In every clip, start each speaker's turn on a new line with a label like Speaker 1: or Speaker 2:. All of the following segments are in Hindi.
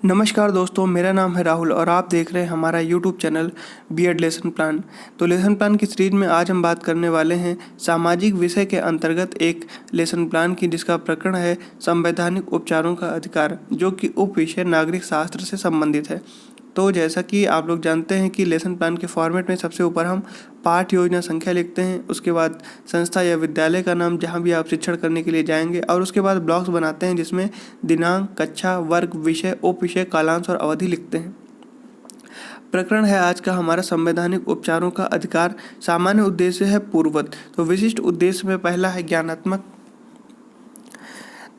Speaker 1: नमस्कार दोस्तों, मेरा नाम है राहुल और आप देख रहे हैं हमारा YouTube channel BEd lesson plan. तो लेसन प्लान की सीरीज में आज हम बात करने वाले हैं सामाजिक विषय के अंतर्गत एक लेसन प्लान की, जिसका प्रकरण है संवैधानिक उपचारों का अधिकार, जो कि उप विषय नागरिक शास्त्र से संबंधित है। तो जैसा कि आप लोग जानते हैं कि लेसन प्लान के फॉर्मेट में सबसे ऊपर हम पाठ योजना संख्या लिखते हैं, उसके बाद संस्था या विद्यालय का नाम जहां भी आप शिक्षण करने के लिए जाएंगे, और उसके बाद ब्लॉक्स बनाते हैं जिसमें दिनांक, कक्षा, वर्ग, विषय, उप विषय, कालांश और अवधि लिखते हैं। प्रकरण है आज का हमारा संवैधानिक उपचारों का अधिकार। सामान्य उद्देश्य है पूर्ववत। तो विशिष्ट उद्देश्य में पहला है ज्ञानात्मक।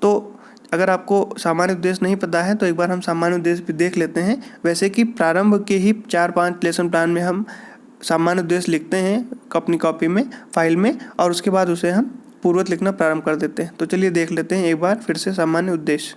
Speaker 1: तो अगर आपको सामान्य उद्देश्य नहीं पता है तो एक बार हम सामान्य उद्देश्य भी देख लेते हैं। वैसे कि प्रारंभ के ही 4-5 लेसन प्लान में हम सामान्य उद्देश्य लिखते हैं अपनी कॉपी में, फाइल में, और उसके बाद उसे हम पूर्ववत लिखना प्रारंभ कर देते हैं। तो चलिए देख लेते हैं एक बार फिर से सामान्य उद्देश्य।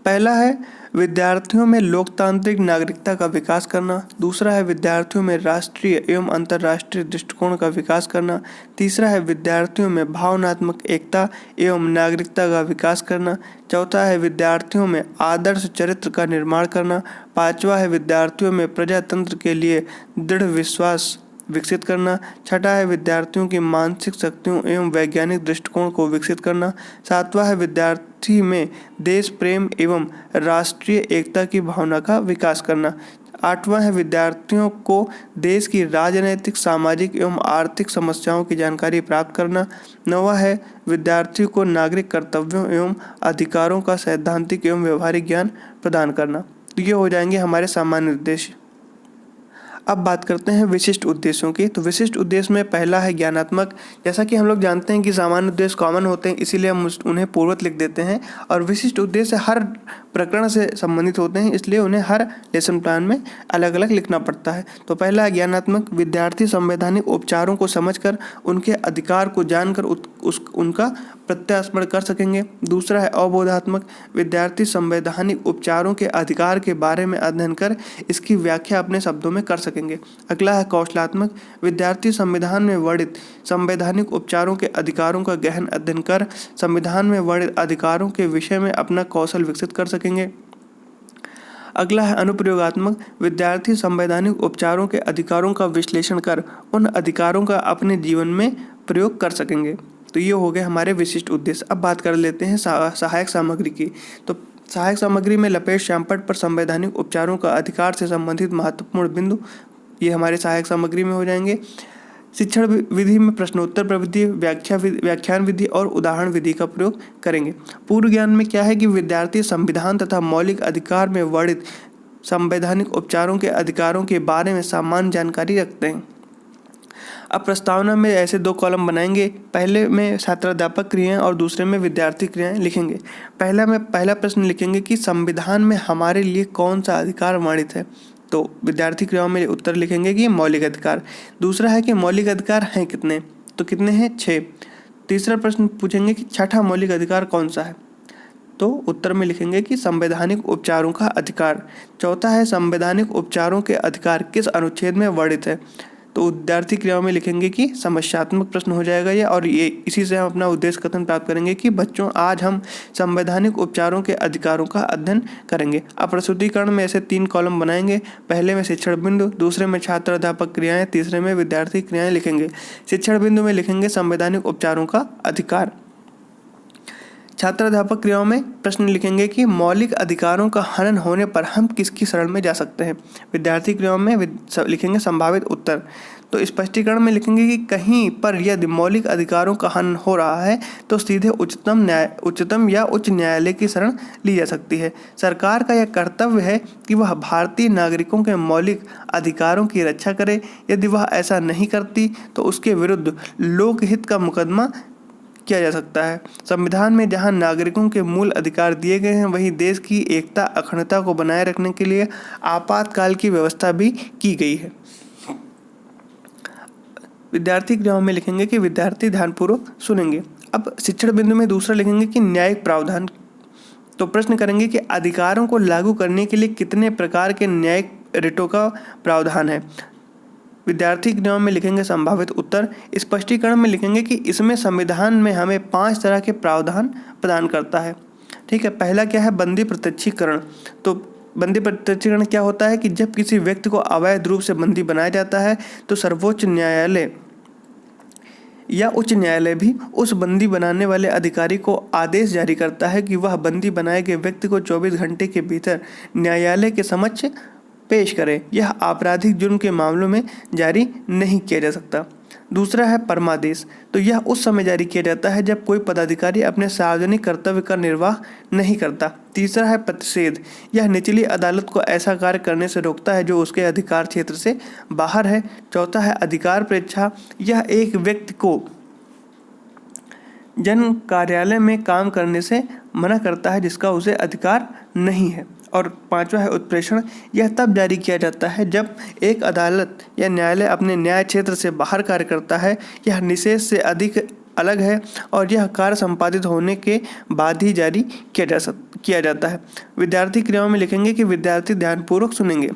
Speaker 1: पहला है विद्यार्थियों में लोकतांत्रिक नागरिकता का विकास करना। दूसरा है विद्यार्थियों में राष्ट्रीय एवं अंतर्राष्ट्रीय दृष्टिकोण का विकास करना। तीसरा है विद्यार्थियों में भावनात्मक एकता एवं नागरिकता का विकास करना। चौथा है विद्यार्थियों में आदर्श चरित्र का निर्माण करना। पांचवा है विद्यार्थियों में प्रजातंत्र के लिए दृढ़ विश्वास विकसित करना। छठा है विद्यार्थियों की मानसिक शक्तियों एवं वैज्ञानिक दृष्टिकोण को विकसित करना। सातवां है विद्यार्थी में देश प्रेम एवं राष्ट्रीय एकता की भावना का विकास करना। आठवां है विद्यार्थियों को देश की राजनैतिक, सामाजिक एवं आर्थिक समस्याओं की जानकारी प्राप्त करना। नौवां है विद्यार्थियों को नागरिक कर्तव्यों एवं अधिकारों का सैद्धांतिक एवं व्यवहारिक ज्ञान प्रदान करना। तो ये हो जाएंगे हमारे सामान्य उद्देश्य। अब बात करते हैं विशिष्ट उद्देश्यों की। तो विशिष्ट उद्देश्य में पहला है ज्ञानात्मक। जैसा कि हम लोग जानते हैं कि सामान्य उद्देश्य कॉमन होते हैं, इसीलिए हम उन्हें पूर्ववत लिख देते हैं, और विशिष्ट उद्देश्य हर प्रकरण से संबंधित होते हैं, इसलिए उन्हें हर लेसन प्लान में अलग अलग लिखना पड़ता है। तो पहला है ज्ञानात्मक। विद्यार्थी संवैधानिक उपचारों को समझकर उनके अधिकार को जानकर उनका प्रत्यास्मरण कर सकेंगे। दूसरा है अवबोधात्मक। विद्यार्थी संवैधानिक उपचारों के अधिकार के बारे में अध्ययन कर इसकी व्याख्या अपने शब्दों में कर सकेंगे। अगला है कौशलात्मक। विद्यार्थी संविधान में वर्णित संवैधानिक उपचारों के अधिकारों का गहन अध्ययन कर संविधान में वर्णित अधिकारों के विषय में अपना कौशल विकसित कर सकेंगे। अगला है अनुप्रयोगात्मक। विद्यार्थी संवैधानिक उपचारों के अधिकारों का विश्लेषण कर उन अधिकारों का अपने जीवन में प्रयोग कर सकेंगे। तो ये हो गए हमारे विशिष्ट उद्देश्य। अब बात कर लेते हैं सहायक सामग्री की। तो सहायक सामग्री में लपेट श्यामपट्ट पर संवैधानिक उपचारों का अधिकार से संबंधित महत्वपूर्ण बिंदु ये हमारे सहायक सामग्री में हो जाएंगे। शिक्षण विधि में प्रश्नोत्तर प्रविधि, व्याख्यान विधि और उदाहरण विधि का प्रयोग करेंगे। पूर्व ज्ञान में क्या है कि विद्यार्थी संविधान तथा मौलिक अधिकार में वर्णित संवैधानिक उपचारों के अधिकारों के बारे में सामान्य जानकारी रखते हैं। अब प्रस्तावना में ऐसे 2 कॉलम बनाएंगे। पहले में छात्राध्यापक क्रियाएं और दूसरे में विद्यार्थी क्रियाएं लिखेंगे। पहला प्रश्न लिखेंगे कि संविधान में हमारे लिए कौन सा अधिकार वर्णित है। तो विद्यार्थी क्रियाओं में उत्तर लिखेंगे कि मौलिक अधिकार। दूसरा है कि मौलिक अधिकार हैं कितने, तो कितने हैं 6। तीसरा प्रश्न पूछेंगे कि छठा मौलिक अधिकार कौन सा है, तो उत्तर में लिखेंगे कि संवैधानिक उपचारों का अधिकार। चौथा है संवैधानिक उपचारों के अधिकार किस अनुच्छेद में वर्णित है, तो विद्यार्थी क्रियाओं में लिखेंगे कि समस्यात्मक प्रश्न हो जाएगा ये, और ये इसी से हम अपना उद्देश्य कथन प्राप्त करेंगे कि बच्चों आज हम संवैधानिक उपचारों के अधिकारों का अध्ययन करेंगे। अब प्रस्तुतिकरण में ऐसे 3 कॉलम बनाएंगे। पहले में शिक्षण बिंदु, दूसरे में छात्र अध्यापक क्रियाएं, तीसरे में विद्यार्थी क्रियाएं लिखेंगे। शिक्षण बिंदु में लिखेंगे संवैधानिक उपचारों का अधिकार। छात्र अध्यापक क्रियाओं में प्रश्न लिखेंगे कि मौलिक अधिकारों का हनन होने पर हम किसकी शरण में जा सकते हैं। विद्यार्थी क्रियाओं में लिखेंगे संभावित उत्तर। तो स्पष्टीकरण में लिखेंगे कि कहीं पर यदि मौलिक अधिकारों का हनन हो रहा है तो सीधे उच्चतम या उच्च न्यायालय की शरण ली जा सकती है। सरकार का यह कर्तव्य है कि वह भारतीय नागरिकों के मौलिक अधिकारों की रक्षा करे। यदि वह ऐसा नहीं करती तो उसके विरुद्ध लोकहित का मुकदमा किया जा सकता है। संविधान में जहां नागरिकों के मूल अधिकार दिए गए हैं, वहीं देश की एकता, अखंडता को बनाए रखने के लिए आपातकाल की व्यवस्था भी की गई है। विद्यार्थी क्रियाओं में लिखेंगे कि विद्यार्थी ध्यानपूर्वक सुनेंगे। अब शिक्षण बिंदु में दूसरा लिखेंगे कि न्यायिक प्रावधान। तो प्रश्न करेंगे कि अधिकारों को लागू करने के लिए कितने प्रकार के न्यायिक रिटों का प्रावधान है। विद्यार्थी क्रियाओं में लिखेंगे संभावित उत्तर। स्पष्टीकरण में लिखेंगे कि इसमें संविधान में हमें 5 तरह के प्रावधान प्रदान करता है। ठीक है। पहला क्या है, बंदी प्रत्यक्षीकरण। तो बंदी प्रत्यक्षीकरण क्या होता है कि जब किसी व्यक्ति को अवैध रूप से बंदी बनाया जाता है तो सर्वोच्च न्यायालय या उच्च न्यायालय भी उस बंदी बनाने वाले अधिकारी को आदेश जारी करता है कि वह बंदी बनाए गए व्यक्ति को 24 घंटे के भीतर न्यायालय के समक्ष पेश करे। यह आपराधिक जुर्म के मामलों में जारी नहीं किया जा सकता। दूसरा है परमादेश। तो यह उस समय जारी किया जाता है जब कोई पदाधिकारी अपने सार्वजनिक कर्तव्य का निर्वाह नहीं करता। तीसरा है प्रतिषेध। यह निचली अदालत को ऐसा कार्य करने से रोकता है जो उसके अधिकार क्षेत्र से बाहर है। चौथा है अधिकार परीक्षा। यह एक व्यक्ति को जन कार्यालय में काम करने से मना करता है जिसका उसे अधिकार नहीं है। और पांचवा है उत्प्रेषण। यह तब जारी किया जाता है जब एक अदालत या न्यायालय अपने न्याय क्षेत्र से बाहर कार्य करता है, यह निषेध से अधिक अलग है और यह कार्य संपादित होने के बाद ही जारी किया जाता है। विद्यार्थी क्रियाओं में लिखेंगे कि विद्यार्थी ध्यानपूर्वक सुनेंगे।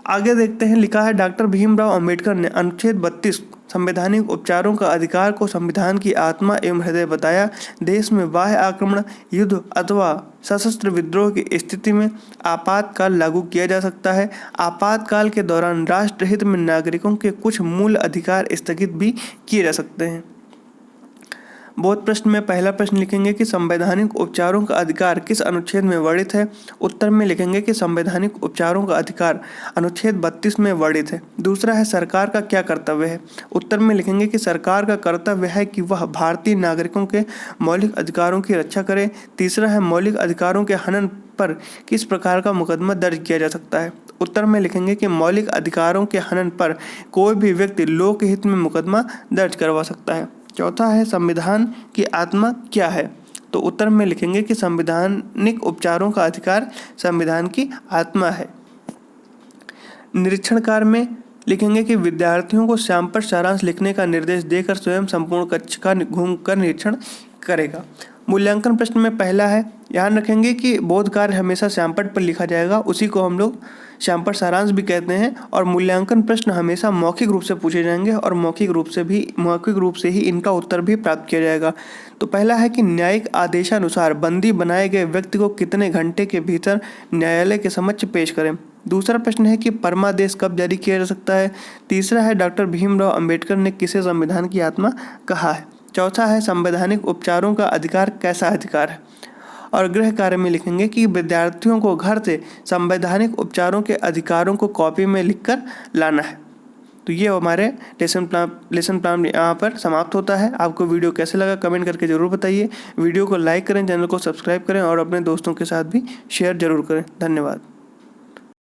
Speaker 1: आगे देखते हैं, लिखा है डॉक्टर भीमराव अंबेडकर ने अनुच्छेद 32 संवैधानिक उपचारों का अधिकार को संविधान की आत्मा एवं हृदय बताया। देश में बाह्य आक्रमण, युद्ध अथवा सशस्त्र विद्रोह की स्थिति में आपातकाल लागू किया जा सकता है। आपातकाल के दौरान राष्ट्रहित में नागरिकों के कुछ मूल अधिकार स्थगित भी किए जा सकते हैं। बोध प्रश्न में पहला प्रश्न लिखेंगे कि संवैधानिक उपचारों का अधिकार किस अनुच्छेद में वर्णित है। उत्तर में लिखेंगे कि संवैधानिक उपचारों का अधिकार अनुच्छेद 32 में वर्णित है। दूसरा है सरकार का क्या कर्तव्य है। उत्तर में लिखेंगे कि सरकार का कर्तव्य है कि वह भारतीय नागरिकों के मौलिक अधिकारों की रक्षा करे। तीसरा है मौलिक अधिकारों के हनन पर किस प्रकार का मुकदमा दर्ज किया जा सकता है। उत्तर में लिखेंगे कि मौलिक अधिकारों के हनन पर कोई भी व्यक्ति लोकहित में मुकदमा दर्ज करवा सकता है। चौथा है संविधान की आत्मा क्या है। तो उत्तर में लिखेंगे कि संवैधानिक उपचारों का अधिकार संविधान की आत्मा है। निरीक्षण कार्य में लिखेंगे कि विद्यार्थियों को श्यामपट्ट सारांश लिखने का निर्देश देकर स्वयं संपूर्ण कक्ष का घूमकर निरीक्षण करेगा। मूल्यांकन प्रश्न में पहला है, ध्यान रखेंगे कि बोध कार्य हमेशा श्यामपट्ट पर लिखा जाएगा, उसी को हम लोग श्यामपट्ट सारांश भी कहते हैं। और मूल्यांकन प्रश्न हमेशा मौखिक रूप से पूछे जाएंगे और मौखिक रूप से ही इनका उत्तर भी प्राप्त किया जाएगा। तो पहला है कि न्यायिक आदेशानुसार बंदी बनाए गए व्यक्ति को कितने घंटे के भीतर न्यायालय के समक्ष पेश करें। दूसरा प्रश्न है कि परमादेश कब जारी किया जा सकता है। तीसरा है डॉक्टर भीमराव अंबेडकर ने किसे संविधान की आत्मा कहा है। चौथा है संवैधानिक उपचारों का अधिकार कैसा अधिकार है। और गृह कार्य में लिखेंगे कि विद्यार्थियों को घर से संवैधानिक उपचारों के अधिकारों को कॉपी में लिखकर लाना है। तो ये हमारे लेसन प्लान यहाँ पर समाप्त होता है। आपको वीडियो कैसे लगा कमेंट करके ज़रूर बताइए। वीडियो को लाइक करें, चैनल को सब्सक्राइब करें और अपने दोस्तों के साथ भी शेयर जरूर करें। धन्यवाद।